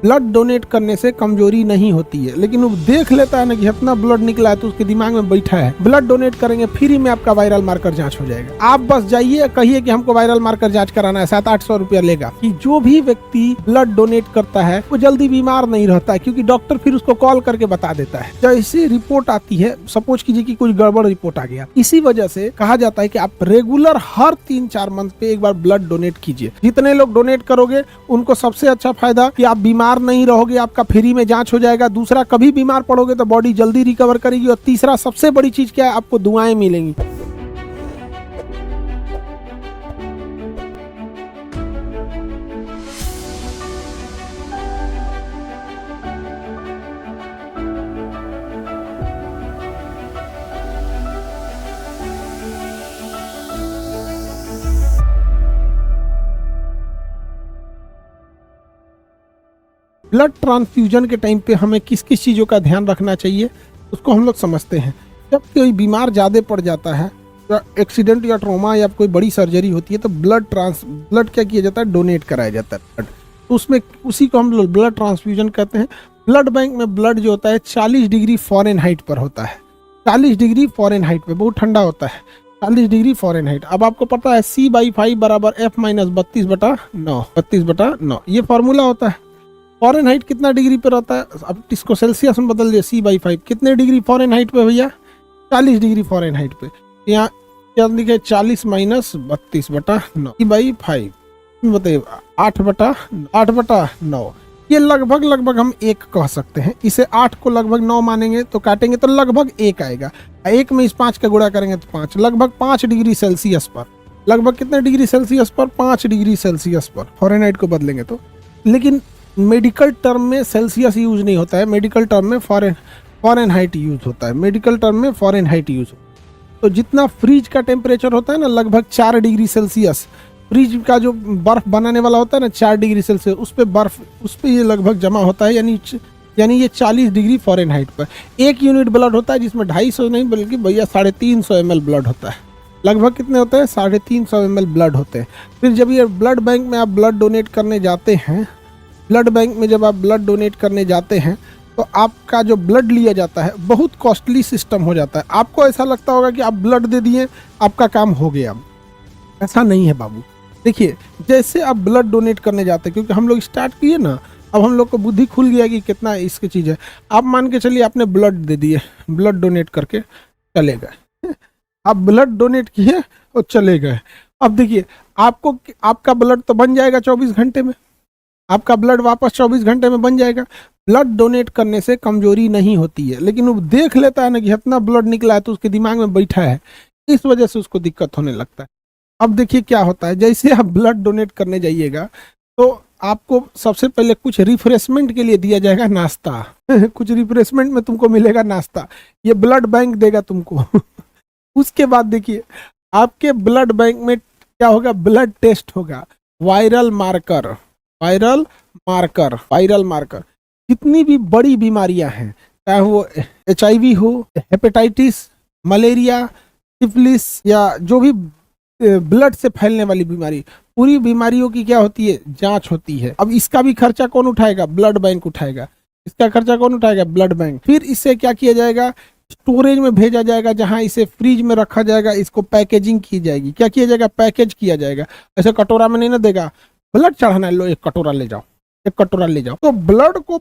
Blood donate करने से कमजोरी नहीं होती है, लेकिन वो देख लेता है ना कि इतना ब्लड निकला है तो उसके दिमाग में बैठा है ब्लड डोनेट करेंगे फ्री में आपका वायरल मार्कर जांच हो जाएगा। आप बस जाइए कहिए कि हमको वायरल मार्कर जांच कराना है, 700-800 रुपया लेगा। कि जो भी व्यक्ति ब्लड डोनेट करता है वो जल्दी बीमार नहीं रहता है, क्योंकि डॉक्टर फिर उसको कॉल करके बता देता है। जैसे रिपोर्ट आती है, सपोज कीजिए कि कोई गड़बड़ रिपोर्ट आ गया, इसी वजह से कहा जाता है कि आप रेगुलर हर 3-4 मंथ पे एक बार ब्लड डोनेट कीजिए। जितने लोग डोनेट करोगे उनको सबसे अच्छा फायदा कि आप बीमार नहीं रहोगे, आपका फ्री में जांच हो जाएगा। दूसरा, कभी बीमार पड़ोगे तो बॉडी जल्दी रिकवर करेगी। और तीसरा सबसे बड़ी चीज क्या है, आपको दुआएं मिलेंगी। ब्लड ट्रांसफ्यूजन के टाइम पे हमें किस किस चीज़ों का ध्यान रखना चाहिए उसको हम लोग समझते हैं। जब कोई बीमार ज़्यादा पड़ जाता है या एक्सीडेंट या ट्रॉमा या कोई बड़ी सर्जरी होती है तो ब्लड क्या किया जाता है, डोनेट कराया जाता है। तो उसमें उसी को हम लोग ब्लड ट्रांसफ्यूजन कहते हैं। ब्लड बैंक में ब्लड जो होता है 40 डिग्री फ़ारेनहाइट पर होता है। 40 डिग्री फ़ारेनहाइट पे, बहुत ठंडा होता है। 40 डिग्री फ़ारेनहाइट। अब आपको पता है C/5 बराबर F - 32/9, 32/9 ये फॉर्मूला होता है। फ़ारेनहाइट कितना डिग्री पे रहता है, अब इसको सेल्सियस में बदल दिया। C/5 कितने डिग्री फ़ारेनहाइट पे भैया, 40 डिग्री फ़ारेनहाइट पे। यहाँ क्या लिखे, 40 - 32/9 C/5 बताइए 8/9। ये लगभग हम 1 कह सकते हैं। इसे 8 को लगभग 9 मानेंगे तो काटेंगे तो लगभग 1 आएगा। 1 में इस 5 का गुणा करेंगे तो 5, लगभग 5 डिग्री सेल्सियस पर। लगभग कितने डिग्री सेल्सियस पर, 5 डिग्री सेल्सियस पर फ़ारेनहाइट को बदलेंगे तो। लेकिन मेडिकल टर्म में सेल्सियस यूज नहीं होता है, मेडिकल टर्म में फ़ारेनहाइट यूज होता है। मेडिकल टर्म में फ़ारेनहाइट यूज होता है। तो जितना फ्रिज का टेम्परेचर होता है ना, लगभग 4 डिग्री सेल्सियस, फ्रिज का जो बर्फ बनाने वाला होता है ना 4 डिग्री सेल्सियस, उस पर ये लगभग जमा होता है। यानी ये 40 डिग्री फ़ारेनहाइट पर 1 यूनिट ब्लड होता है, जिसमें 250 नहीं बल्कि भैया 350 ml ब्लड होता है। लगभग कितने होते हैं, 350 ml ब्लड होते हैं। फिर जब ये ब्लड बैंक में आप ब्लड डोनेट करने जाते हैं, ब्लड बैंक में जब आप ब्लड डोनेट करने जाते हैं तो आपका जो ब्लड लिया जाता है बहुत कॉस्टली सिस्टम हो जाता है। आपको ऐसा लगता होगा कि आप ब्लड दे दिए, आपका काम हो गया। ऐसा नहीं है बाबू। देखिए, जैसे आप ब्लड डोनेट करने जाते हैं, क्योंकि हम लोग स्टार्ट किए ना, अब हम लोग को बुद्धि खुल गया कि कितना इसकी चीज़ है। आप मान के चलिए आपने ब्लड दे दिए, ब्लड डोनेट करके चले गए। आप ब्लड डोनेट किए और चले गए। अब देखिए, आपका ब्लड तो बन जाएगा 24 घंटे में, आपका ब्लड वापस 24 घंटे में बन जाएगा। ब्लड डोनेट करने से कमजोरी नहीं होती है, लेकिन वो देख लेता है ना कि इतना ब्लड निकला है तो उसके दिमाग में बैठा है, इस वजह से उसको दिक्कत होने लगता है। अब देखिए क्या होता है, जैसे आप ब्लड डोनेट करने जाइएगा तो आपको सबसे पहले कुछ रिफ्रेशमेंट के लिए दिया जाएगा नाश्ता। कुछ रिफ्रेशमेंट में तुमको मिलेगा नाश्ता, ये ब्लड बैंक देगा तुमको। उसके बाद देखिए आपके ब्लड बैंक में क्या होगा, ब्लड टेस्ट होगा, वायरल मार्कर। जितनी भी बड़ी बीमारियां हैं, चाहे वो HIV हो, हेपेटाइटिस, मलेरिया, सिफिलिस या जो भी ब्लड से फैलने वाली बीमारी, पूरी बीमारियों की क्या होती है, जांच होती है। अब इसका भी खर्चा कौन उठाएगा, ब्लड बैंक उठाएगा। इसका खर्चा कौन उठाएगा, ब्लड बैंक। फिर इससे क्या किया जाएगा, स्टोरेज में भेजा जाएगा, जहां इसे फ्रिज में रखा जाएगा। इसको पैकेजिंग की जाएगी। क्या किया जाएगा, पैकेज किया जाएगा। ऐसे कटोरा में नहीं ना देगा, ब्लड चढ़ाना है, लो 1 कटोरा ले जाओ, 1 कटोरा ले जाओ। तो ब्लड को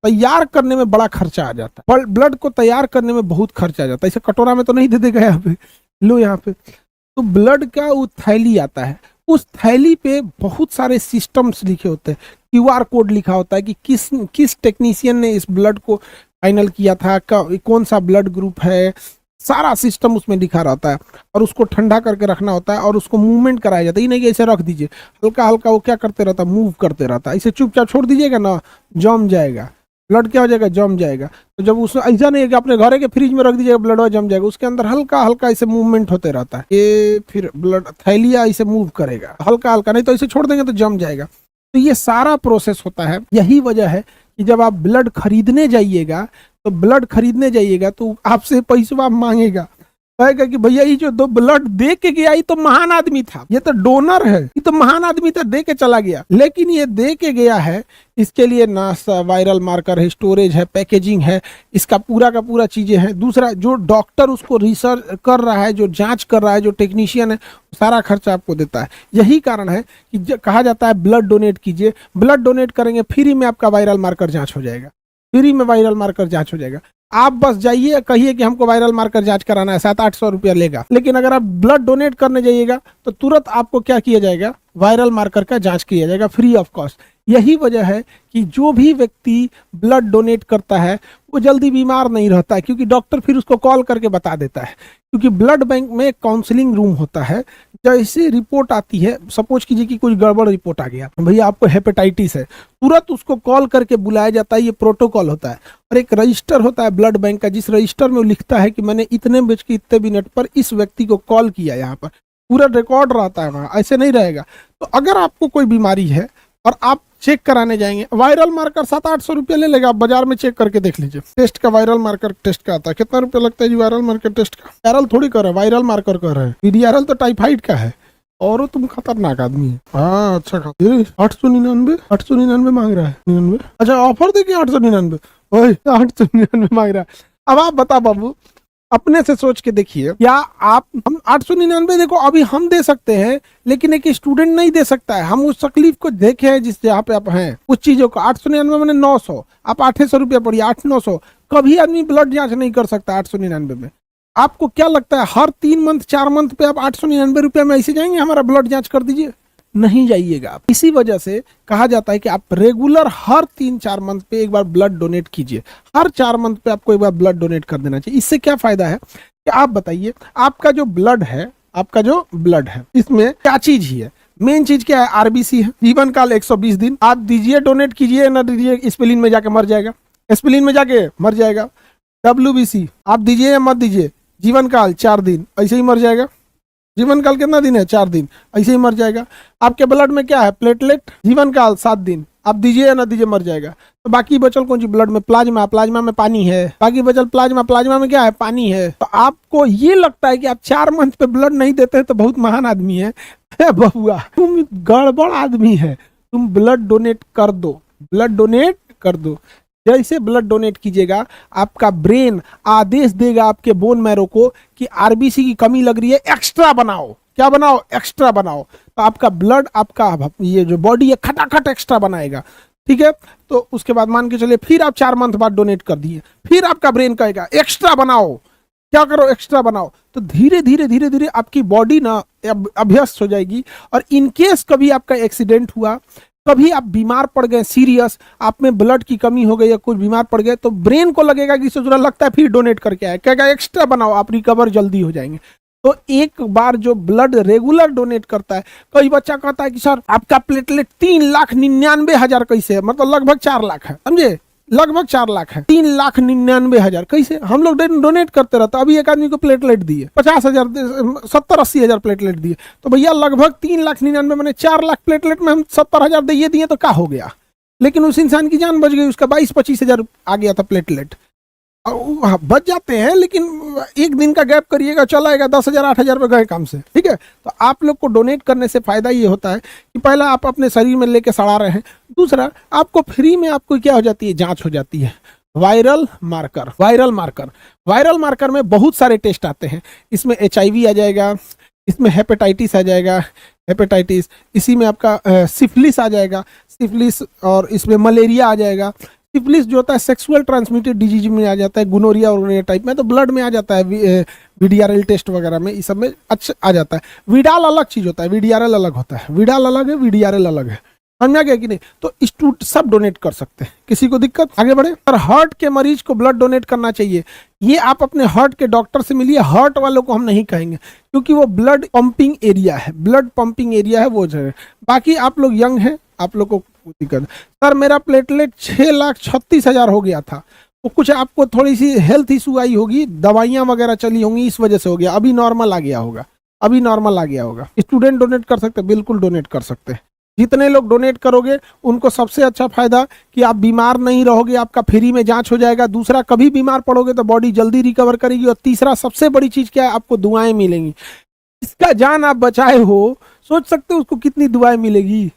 तैयार करने में बड़ा खर्चा आ जाता है। ब्लड को तैयार करने में बहुत खर्चा आ जाता है। इसे कटोरा में तो नहीं दे देगा यहाँ पे, लो यहाँ पे। तो ब्लड का वो थैली आता है, उस थैली पे बहुत सारे सिस्टम्स लिखे होते हैं, QR कोड लिखा होता है कि किस टेक्नीशियन ने इस ब्लड को फाइनल किया था, कौन सा ब्लड ग्रुप है, सारा सिस्टम उसमें लिखा रहता है। और उसको ठंडा करके रखना होता है और उसको मूवमेंट कराया जाता है। ये नहीं कि ऐसे रख दीजिए, हल्का हल्का वो क्या करते रहता है, मूव करते रहता है। इसे चुपचाप छोड़ दीजिएगा ना, जम जाएगा ब्लड, क्या हो जाएगा, जम जाएगा। तो जब उसमें ऐसा नहीं है कि अपने घर के फ्रिज में रख दीजिएगा, ब्लड जम जाएगा। उसके अंदर हल्का हल्का इसे मूवमेंट होते रहता है। ये फिर ब्लड थैलिया इसे मूव करेगा हल्का हल्का, नहीं तो इसे छोड़ देंगे तो जम जाएगा। तो ये सारा प्रोसेस होता है। यही वजह है कि जब आप ब्लड खरीदने जाइएगा तो आपसे पैसा मांगेगा। कहेगा कि भैया ये जो दो ब्लड दे के गया ये तो महान आदमी था, ये तो डोनर है, ये तो महान आदमी था, दे के चला गया। लेकिन ये दे के गया है, इसके लिए ना वायरल मार्कर है, स्टोरेज है, पैकेजिंग है, इसका पूरा का पूरा चीजें हैं। दूसरा, जो डॉक्टर उसको रिसर्च कर रहा है, जो जांच कर रहा है, जो टेक्नीशियन है, सारा खर्चा आपको देता है। यही कारण है कि कहा जाता है ब्लड डोनेट कीजिए। ब्लड डोनेट करेंगे, फ्री में आपका वायरल मार्कर जांच हो जाएगा, फ्री में वायरल मार्कर जांच हो जाएगा। आप बस जाइए, कहिए कि हमको वायरल मार्कर जांच कराना है, 700-800 रुपया लेगा। लेकिन अगर आप ब्लड डोनेट करने जाइएगा तो तुरंत आपको क्या किया जाएगा, वायरल मार्कर का जांच किया जाएगा फ्री ऑफ कॉस्ट। यही वजह है कि जो भी व्यक्ति ब्लड डोनेट करता है वो जल्दी बीमार नहीं रहता है, क्योंकि डॉक्टर फिर उसको कॉल करके बता देता है। क्योंकि ब्लड बैंक में काउंसलिंग रूम होता है। जैसे रिपोर्ट आती है, सपोज कीजिए कि कोई गड़बड़ रिपोर्ट आ गया, भैया आपको हेपेटाइटिस है, तुरंत उसको कॉल करके बुलाया जाता है। ये प्रोटोकॉल होता है और एक रजिस्टर होता है ब्लड बैंक का, जिस रजिस्टर में वो लिखता है कि मैंने इतने बज के इतने मिनट पर इस व्यक्ति को कॉल किया। यहाँ पर पूरा रिकॉर्ड रहता है, वहाँ ऐसे नहीं रहेगा। तो अगर आपको कोई बीमारी है और आप चेक कराने जाएंगे, वायरल मार्कर 700-800 रुपया ले लेगा। आप बाजार में चेक करके देख लीजिए, टेस्ट का वायरल मार्कर टेस्ट का आता है, कितना रुपया लगता है जी वायरल मार्कर टेस्ट का। वायरल थोड़ी कर रहे हैं, वायरल मार्कर कर रहे हैं। पीडीआरएल तो टाइफाइड का है, और तुम खतरनाक आदमी है। हाँ अच्छा, 899 मांग रहा है, 99। अच्छा, ऑफर देखिए 899, 899 मांग रहा है। अब आप बता बाबू, अपने से सोच के देखिए, या आप हम 899 देखो अभी हम दे सकते हैं, लेकिन एक स्टूडेंट नहीं दे सकता है। हम उस तकलीफ को देखे हैं जिस जहाँ पे आप हैं, उस चीजों को 899 मैंने 900, आप 800 रुपया पड़िए, 800-900। कभी आदमी ब्लड जांच नहीं कर सकता 899 में। आपको क्या लगता है हर 3 मंथ 4 मंथ पे आप 899 रुपया में ऐसे जाएंगे हमारा ब्लड जांच कर दीजिए? नहीं जाइएगा। इसी वजह से कहा जाता है कि आप रेगुलर हर 3-4 मंथ पे एक बार ब्लड डोनेट कीजिए। हर 4 मंथ पे आपको एक बार ब्लड डोनेट कर देना चाहिए। इससे क्या फायदा है कि आप बताइए, आपका जो ब्लड है, आपका जो ब्लड है, इसमें क्या चीज ही है? मेन चीज क्या है? आरबीसी है। जीवन काल 120 दिन। आप दीजिए, डोनेट कीजिए, ना दीजिए स्पेलिन में जाके मर जाएगा, स्पेलिन में जाके मर जाएगा। WBC आप दीजिए या मत दीजिए, जीवन काल 4 दिन, ऐसे ही मर जाएगा। जीवन काल कितना दिन है? 4 दिन, ऐसे ही मर जाएगा। आपके ब्लड में क्या है? प्लेटलेट। जीवन काल 7 दिन, आप दीजिए या ना दीजिए मर जाएगा। तो बाकी बचल कौन सी ब्लड में? प्लाज्मा। प्लाज्मा में पानी है, बाकी बचल प्लाज्मा। प्लाज्मा में क्या है? पानी है। तो आपको ये लगता है कि आप 4 मंथ पे ब्लड नहीं देते तो बहुत महान आदमी है? बबुआ, तुम गड़बड़ आदमी है। तुम ब्लड डोनेट कर दो, ब्लड डोनेट कर दो। जैसे ब्लड डोनेट कीजिएगा, आपका ब्रेन आदेश देगा आपके बोन मैरो को कि आरबीसी की कमी लग रही है, एक्स्ट्रा बनाओ। क्या बनाओ? एक्स्ट्रा बनाओ। तो आपका ब्लड, आपका ये जो बॉडी है, खटाखट एक्स्ट्रा बनाएगा। ठीक है, तो उसके बाद मान के चलिए फिर आप 4 मंथ बाद डोनेट कर दिए, फिर आपका ब्रेन कहेगा एक्स्ट्रा बनाओ। क्या करो? एक्स्ट्रा बनाओ। तो धीरे धीरे धीरे धीरे आपकी बॉडी ना अभ्यस्त हो जाएगी। और इनकेस कभी आपका एक्सीडेंट हुआ, कभी आप बीमार पड़ गए सीरियस, आप में ब्लड की कमी हो गई या कुछ बीमार पड़ गए, तो ब्रेन को लगेगा कि इससे लगता है फिर डोनेट करके आए, कहेगा एक्स्ट्रा बनाओ, आप रिकवर जल्दी हो जाएंगे। तो एक बार जो ब्लड रेगुलर डोनेट करता है, कई बच्चा कहता है कि सर आपका प्लेटलेट 3,99,000 कैसे है? मतलब लगभग 4 लाख है, समझे? लगभग 4 लाख है। 3,99,000 कैसे? हम लोग डोनेट करते रहते। अभी एक आदमी को प्लेटलेट दिए 50,000, 70-80 हजार प्लेटलेट दिए, तो भैया लगभग 3,99,000 मैंने 4 लाख प्लेटलेट में हम 70,000 दिए तो क्या हो गया? लेकिन उस इंसान की जान बच गई, उसका 22-25 हजार आ गया था प्लेटलेट। बच जाते हैं, लेकिन एक दिन का गैप करिएगा, चला आएगा 10,000 8,000 रुपये गए काम से। ठीक है, तो आप लोग को डोनेट करने से फायदा ये होता है कि पहला आप अपने शरीर में लेके सड़ा रहे हैं, दूसरा आपको फ्री में आपको क्या हो जाती है? जांच हो जाती है। Viral marker, viral marker, viral marker में बहुत सारे टेस्ट आते हैं। इसमें HIV आ जाएगा, इसमें हेपेटाइटिस आ जाएगा, हेपेटाइटिस, इसी में आपका सिफिलिस आ जाएगा, सिफिलिस, और इसमें मलेरिया आ जाएगा। सिफिलिस जो होता है सेक्सुअल ट्रांसमिटेड डिजीज में आ जाता है, गुनोरिया और टाइप में, तो ब्लड में आ जाता है, VDRL टेस्ट वगैरह में, इस सब में अच्छा आ जाता है। विडाल अलग चीज होता है, VDRL अलग होता है। विडाल अलग है, VDRL अलग है, समझा गया कि नहीं? तो सब डोनेट कर सकते हैं, किसी को दिक्कत? आगे बढ़े। और हार्ट के मरीज को ब्लड डोनेट करना चाहिए। ये आप अपने हार्ट के डॉक्टर से मिलिए। हार्ट वालों को हम नहीं कहेंगे, क्योंकि वो ब्लड पंपिंग एरिया है, ब्लड पंपिंग एरिया है वो जो है। बाकी आप लोग यंग हैं, आप लोग को दिक्कत। सर मेरा प्लेटलेट 6,36,000 हो गया था, तो कुछ आपको थोड़ी सी हेल्थ इशू आई होगी, दवाइयां वगैरह चली होंगी, इस वजह से हो गया। अभी नॉर्मल आ गया होगा, अभी नॉर्मल आ गया होगा। स्टूडेंट डोनेट कर सकते हैं? बिल्कुल डोनेट कर सकते हैं। जितने लोग डोनेट करोगे उनको सबसे अच्छा फायदा कि आप बीमार नहीं रहोगे, आपका फ्री में जांच हो जाएगा। दूसरा, कभी बीमार पड़ोगे तो बॉडी जल्दी रिकवर करेगी। और तीसरा सबसे बड़ी चीज क्या है, आपको दुआएं मिलेंगी। इसका जान आप बचाए हो, सोच सकते हो उसको कितनी दुआएं मिलेगी।